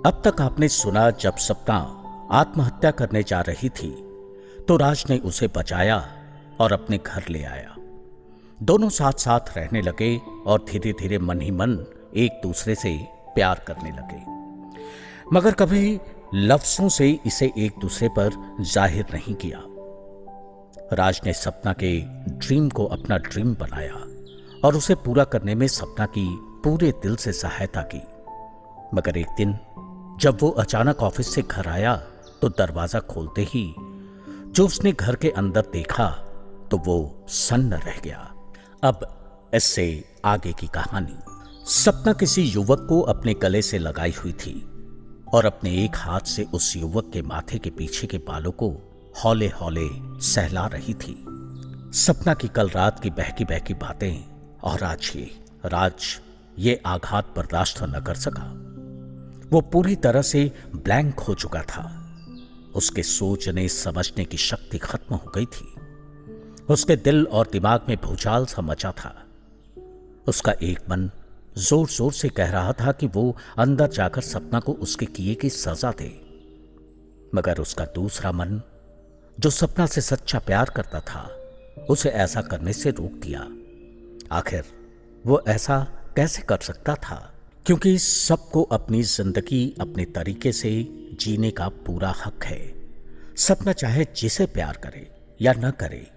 अब तक आपने सुना जब सपना आत्महत्या करने जा रही थी तो राज ने उसे बचाया और अपने घर ले आया। दोनों साथ साथ रहने लगे और धीरे धीरे मन ही मन एक दूसरे से प्यार करने लगे, मगर कभी लफ्जों से इसे एक दूसरे पर जाहिर नहीं किया। राज ने सपना के ड्रीम को अपना ड्रीम बनाया और उसे पूरा करने में सपना की पूरे दिल से सहायता की। मगर एक दिन जब वो अचानक ऑफिस से घर आया तो दरवाजा खोलते ही जो उसने घर के अंदर देखा तो वो सन्न रह गया। अब इससे आगे की कहानी। सपना किसी युवक को अपने गले से लगाई हुई थी और अपने एक हाथ से उस युवक के माथे के पीछे के बालों को हौले हौले सहला रही थी। सपना की कल रात की बहकी बहकी बातें और राज ये आघात बर्दाश्त न कर सका। वो पूरी तरह से ब्लैंक हो चुका था। उसके सोचने समझने की शक्ति खत्म हो गई थी। उसके दिल और दिमाग में भूचाल सा मचा था। उसका एक मन जोर जोर से कह रहा था कि वो अंदर जाकर सपना को उसके किए की सजा दे, मगर उसका दूसरा मन जो सपना से सच्चा प्यार करता था उसे ऐसा करने से रोक दिया। आखिर वो ऐसा कैसे कर सकता था, क्योंकि सबको अपनी जिंदगी अपने तरीके से जीने का पूरा हक है। सपना चाहे जिसे प्यार करे या न करे।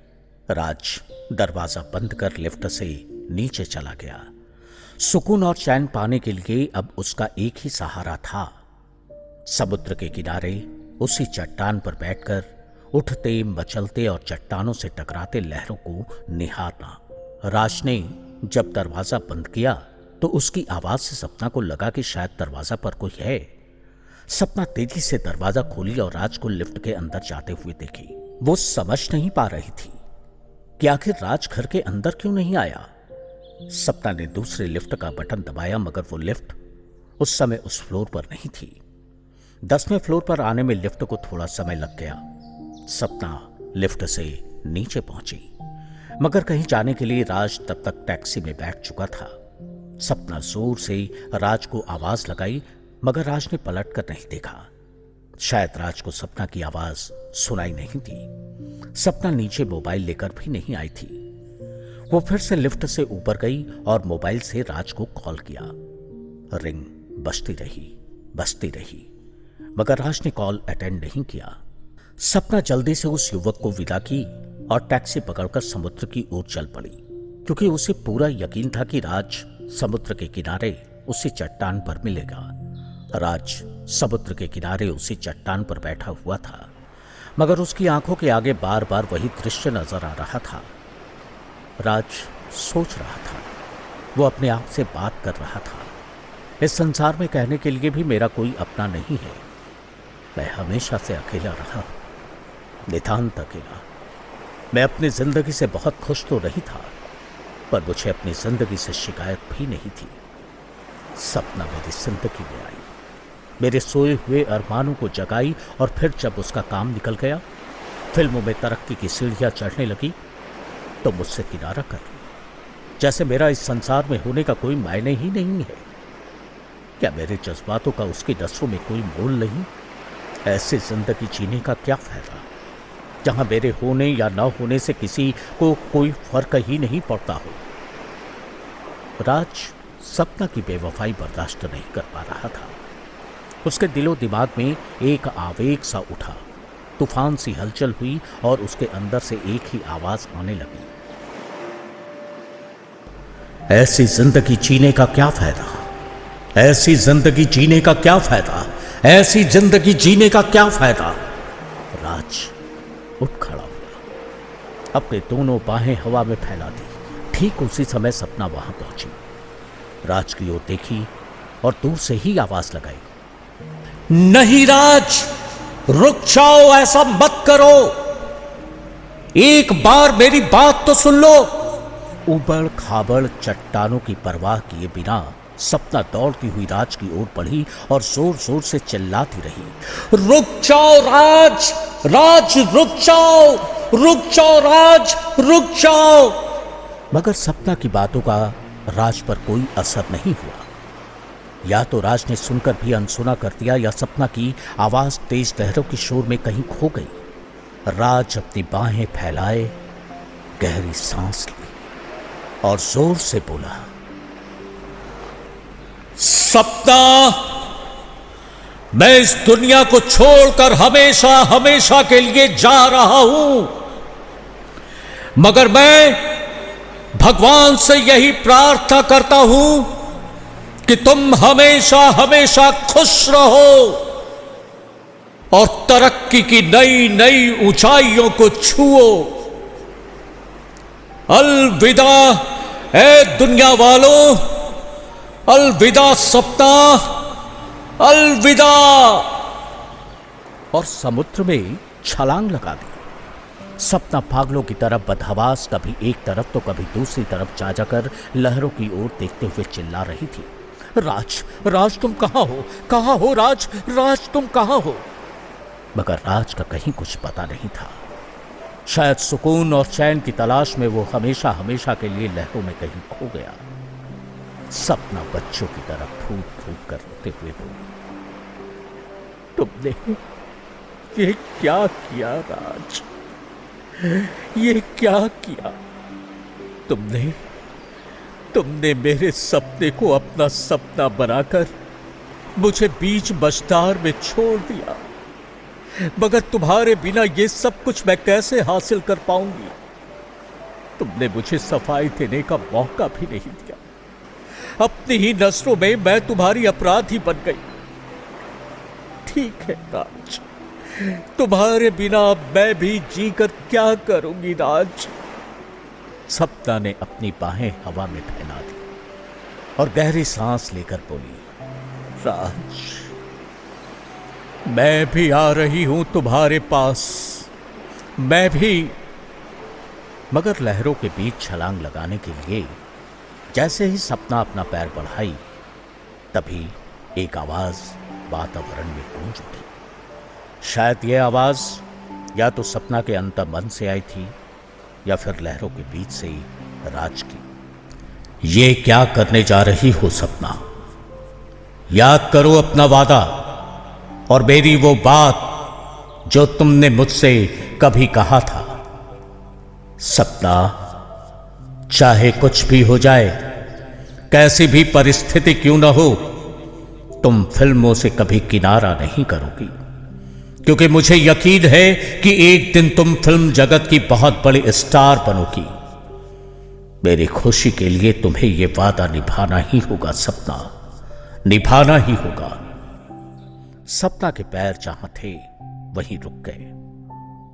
राज दरवाजा बंद कर लिफ्ट से नीचे चला गया। सुकून और चैन पाने के लिए अब उसका एक ही सहारा था, समुद्र के किनारे उसी चट्टान पर बैठकर उठते मचलते और चट्टानों से टकराते लहरों को निहारना। राज ने जब दरवाजा बंद किया तो उसकी आवाज से सपना को लगा कि शायद दरवाजा पर कोई है। सपना तेजी से दरवाजा खोली और राज को लिफ्ट के अंदर जाते हुए देखी। वो समझ नहीं पा रही थी कि आखिर राज घर के अंदर क्यों नहीं आया। सपना ने दूसरे लिफ्ट का बटन दबाया, मगर वो लिफ्ट उस समय उस फ्लोर पर नहीं थी। 10वें फ्लोर पर आने में लिफ्ट को थोड़ा समय लग गया। सपना लिफ्ट से नीचे पहुंची, मगर कहीं जाने के लिए राज तब तक टैक्सी में बैठ चुका था। सपना जोर से राज को आवाज लगाई, मगर राज ने पलटकर नहीं देखा। शायद राज को सपना की आवाज सुनाई नहीं दी। सपना नीचे मोबाइल लेकर भी नहीं आई थी। वो फिर से लिफ्ट से ऊपर गई और मोबाइल से राज को कॉल किया। रिंग बजती रही, मगर राज ने कॉल अटेंड नहीं किया। सपना जल्दी से उस युवक को विदा की और टैक्सी पकड़कर समुद्र की ओर चल पड़ी, क्योंकि उसे पूरा यकीन था कि राज समुद्र के किनारे उसी चट्टान पर मिलेगा। राज समुद्र के किनारे उसी चट्टान पर बैठा हुआ था, मगर उसकी आंखों के आगे बार बार वही दृश्य नजर आ रहा था। राज सोच रहा था, वो अपने आप से बात कर रहा था। इस संसार में कहने के लिए भी मेरा कोई अपना नहीं है। मैं हमेशा से अकेला रहा, नितांत अकेला। मैं अपनी जिंदगी से बहुत खुश तो नहीं था, पर मुझे अपनी जिंदगी से शिकायत भी नहीं थी। सपना मेरी जिंदगी में आई, मेरे सोए हुए अरमानों को जगाई, और फिर जब उसका काम निकल गया, फिल्मों में तरक्की की सीढ़ियां चढ़ने लगी, तो मुझसे किनारा कर ली, जैसे मेरा इस संसार में होने का कोई मायने ही नहीं है। क्या मेरे जज्बातों का उसकी नसों में कोई मोल नहीं? ऐसी जिंदगी जीने का क्या फायदा, जहां मेरे होने या न होने से किसी को कोई फर्क ही नहीं पड़ता हो। राज सपना की बेवफाई बर्दाश्त नहीं कर पा रहा था। उसके दिलो दिमाग में एक आवेग सा उठा, तूफान सी हलचल हुई और उसके अंदर से एक ही आवाज आने लगी, ऐसी जिंदगी जीने का क्या फायदा, ऐसी जिंदगी जीने का क्या फायदा, ऐसी जिंदगी जीने का क्या फायदा। राज उठ खड़ा हुआ, अपने दोनों बाहें हवा में फैला दी। ठीक उसी समय सपना वहां पहुंची, राज की ओर देखी और दूर से ही आवाज लगाई, नहीं राज, रुक जाओ, ऐसा मत करो, एक बार मेरी बात तो सुन लो। उबड़ खाबड़ चट्टानों की परवाह किए बिना सपना दौड़ती हुई राज की ओर बढ़ी और जोर जोर से चिल्लाती रही, रुक जाओ राज, राज रुक जाओ, रुक जाओ राज, रुक जाओ। मगर सपना की बातों का राज पर कोई असर नहीं हुआ। या तो राज ने सुनकर भी अनसुना कर दिया या सपना की आवाज तेज लहरों के शोर में कहीं खो गई। राज अपनी बाहें फैलाए गहरी सांस ली और जोर से बोला, सपना, मैं इस दुनिया को छोड़कर हमेशा हमेशा के लिए जा रहा हूं, मगर मैं भगवान से यही प्रार्थना करता हूं कि तुम हमेशा हमेशा खुश रहो और तरक्की की नई नई ऊंचाइयों को छुओ। अलविदा ए दुनिया वालों, अलविदा सपना, अलविदा। और समुद्र में छलांग लगा दी। सपना पागलों की तरफ बदहवास कभी एक तरफ तो कभी दूसरी तरफ जा जाकर लहरों की ओर देखते हुए चिल्ला रही थी, राज, राज तुम कहां हो, कहां हो राज, राज तुम कहां हो। मगर राज का कहीं कुछ पता नहीं था। शायद सुकून और चैन की तलाश में वो हमेशा हमेशा के लिए लहरों में कहीं खो गया। सपना बच्चों की तरह फूट फूट कर रोते हुए बोली, तुमने ये क्या किया राज, ये क्या किया। तुमने मेरे सपने को अपना सपना बनाकर मुझे बीच मझधार में छोड़ दिया, मगर तुम्हारे बिना ये सब कुछ मैं कैसे हासिल कर पाऊंगी। तुमने मुझे सफाई देने का मौका भी नहीं दिया। अपनी ही नजरों में मैं तुम्हारी अपराधी बन गई। ठीक है राज, तुम्हारे बिना मैं भी जीकर क्या करूंगी राज। सपना ने अपनी बाहें हवा में फैला दी और गहरी सांस लेकर बोली, राज, मैं भी आ रही हूं तुम्हारे पास, मैं भी। मगर लहरों के बीच छलांग लगाने के लिए जैसे ही सपना अपना पैर बढ़ाई, तभी एक आवाज वातावरण में गूंज उठी। शायद यह आवाज या तो सपना के अंतर्मन से आई थी या फिर लहरों के बीच से ही राज की। ये क्या करने जा रही हो सपना? याद करो अपना वादा और मेरी वो बात जो तुमने मुझसे कभी कहा था। सपना, चाहे कुछ भी हो जाए, कैसी भी परिस्थिति क्यों ना हो, तुम फिल्मों से कभी किनारा नहीं करोगी, क्योंकि मुझे यकीन है कि एक दिन तुम फिल्म जगत की बहुत बड़ी स्टार बनोगी। मेरी खुशी के लिए तुम्हें यह वादा निभाना ही होगा सपना, निभाना ही होगा। सपना के पैर जहां थे वहीं रुक गए।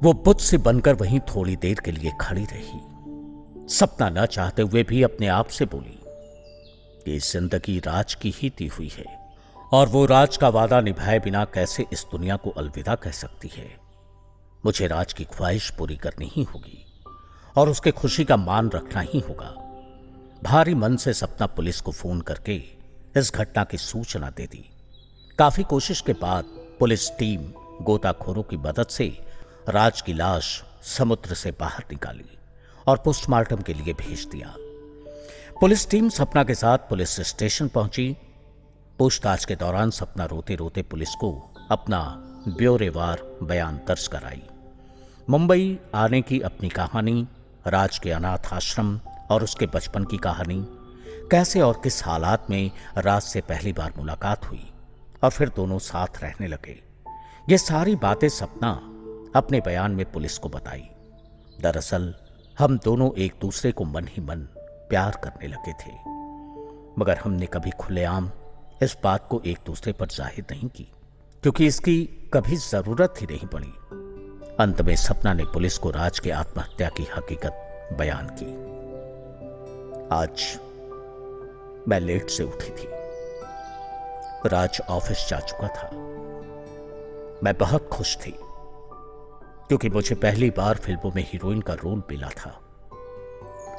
वो बुत से बनकर वहीं थोड़ी देर के लिए खड़ी रही। सपना न चाहते हुए भी अपने आप से बोली कि जिंदगी राज की ही दी हुई है और वो राज का वादा निभाए बिना कैसे इस दुनिया को अलविदा कह सकती है। मुझे राज की ख्वाहिश पूरी करनी ही होगी और उसके खुशी का मान रखना ही होगा। भारी मन से सपना पुलिस को फोन करके इस घटना की सूचना दे दी। काफी कोशिश के बाद पुलिस टीम गोताखोरों की मदद से राज की लाश समुद्र से बाहर निकाली और पोस्टमार्टम के लिए भेज दिया। पुलिस टीम सपना के साथ पुलिस स्टेशन पहुंची। पूछताछ के दौरान सपना रोते रोते पुलिस को अपना ब्यौरेवार बयान दर्ज कराई। मुंबई आने की अपनी कहानी, राज के अनाथ आश्रम और उसके बचपन की कहानी, कैसे और किस हालात में राज से पहली बार मुलाकात हुई और फिर दोनों साथ रहने लगे, ये सारी बातें सपना अपने बयान में पुलिस को बताई। दरअसल हम दोनों एक दूसरे को मन ही मन प्यार करने लगे थे, मगर हमने कभी खुलेआम इस बात को एक दूसरे पर जाहिर नहीं की, क्योंकि इसकी कभी जरूरत ही नहीं पड़ी। अंत में सपना ने पुलिस को राज के आत्महत्या की हकीकत बयान की। आज मैं लेट से उठी थी। राज ऑफिस जा चुका था। मैं बहुत खुश थी, क्योंकि मुझे पहली बार फिल्मों में हीरोइन का रोल मिला था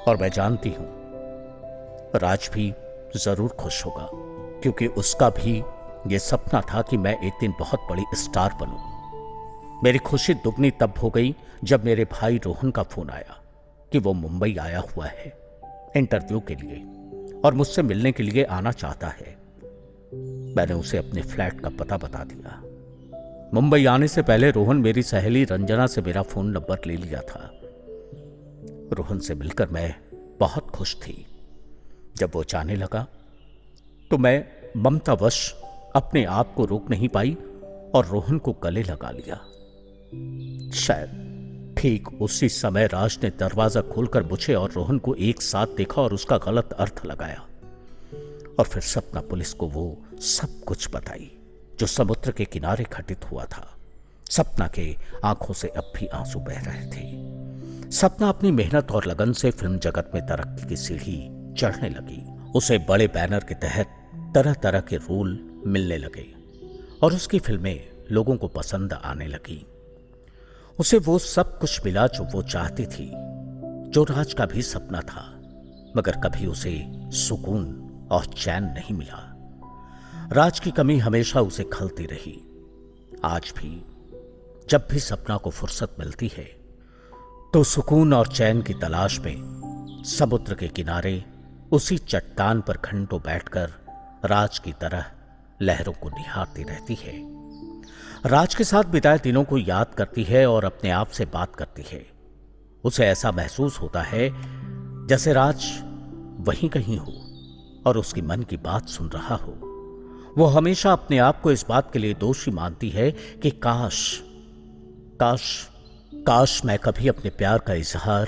और मैं जानती हूं राज भी जरूर खुश होगा, क्योंकि उसका भी यह सपना था कि मैं एक दिन बहुत बड़ी स्टार बनूं। मेरी खुशी दुगनी तब हो गई जब मेरे भाई रोहन का फोन आया कि वो मुंबई आया हुआ है इंटरव्यू के लिए और मुझसे मिलने के लिए आना चाहता है। मैंने उसे अपने फ्लैट का पता बता दिया। मुंबई आने से पहले रोहन मेरी सहेली रंजना से मेरा फोन नंबर ले लिया था। रोहन से मिलकर मैं बहुत खुश थी। जब वो जाने लगा तो मैं ममतावश अपने आप को रोक नहीं पाई और रोहन को गले लगा लिया। शायद ठीक उसी समय राज ने दरवाजा खोलकर मुझे और रोहन को एक साथ देखा और उसका गलत अर्थ लगाया, और फिर सपना पुलिस को वो सब कुछ बताई जो समुद्र के किनारे घटित हुआ था। सपना के आंखों से अब भी आंसू बह रहे थे। सपना अपनी मेहनत और लगन से फिल्म जगत में तरक्की की सीढ़ी चढ़ने लगी। उसे बड़े बैनर के तहत तरह तरह के रोल मिलने लगे और उसकी फिल्में लोगों को पसंद आने लगी। उसे वो सब कुछ मिला जो वो चाहती थी, जो राज का भी सपना था, मगर कभी उसे सुकून और चैन नहीं मिला। राज की कमी हमेशा उसे खलती रही। आज भी जब भी सपना को फुर्सत मिलती है तो सुकून और चैन की तलाश में समुद्र के किनारे उसी चट्टान पर घंटों बैठकर राज की तरह लहरों को निहारती रहती है। राज के साथ बिताए दिनों को याद करती है और अपने आप से बात करती है। उसे ऐसा महसूस होता है जैसे राज वहीं कहीं हो और उसकी मन की बात सुन रहा हो। वो हमेशा अपने आप को इस बात के लिए दोषी मानती है कि काश मैं कभी अपने प्यार का इजहार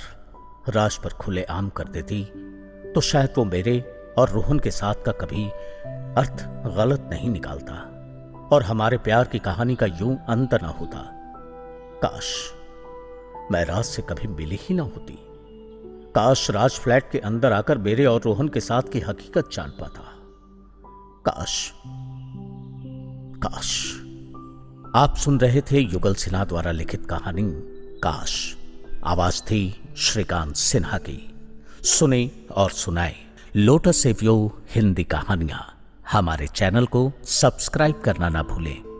राज पर खुलेआम कर देती तो शायद वो मेरे और रोहन के साथ का कभी अर्थ गलत नहीं निकालता और हमारे प्यार की कहानी का यूं अंत ना होता। काश मैं राज से कभी मिली ही ना होती। काश राज फ्लैट के अंदर आकर मेरे और रोहन के साथ की हकीकत जान पाता। काश। आप सुन रहे थे युगल सिन्हा द्वारा लिखित कहानी काश। आवाज थी श्रीकांत सिन्हा की। सुने और सुनाए लोटस सेवियो हिंदी कहानियां। हमारे चैनल को सब्सक्राइब करना ना भूलें।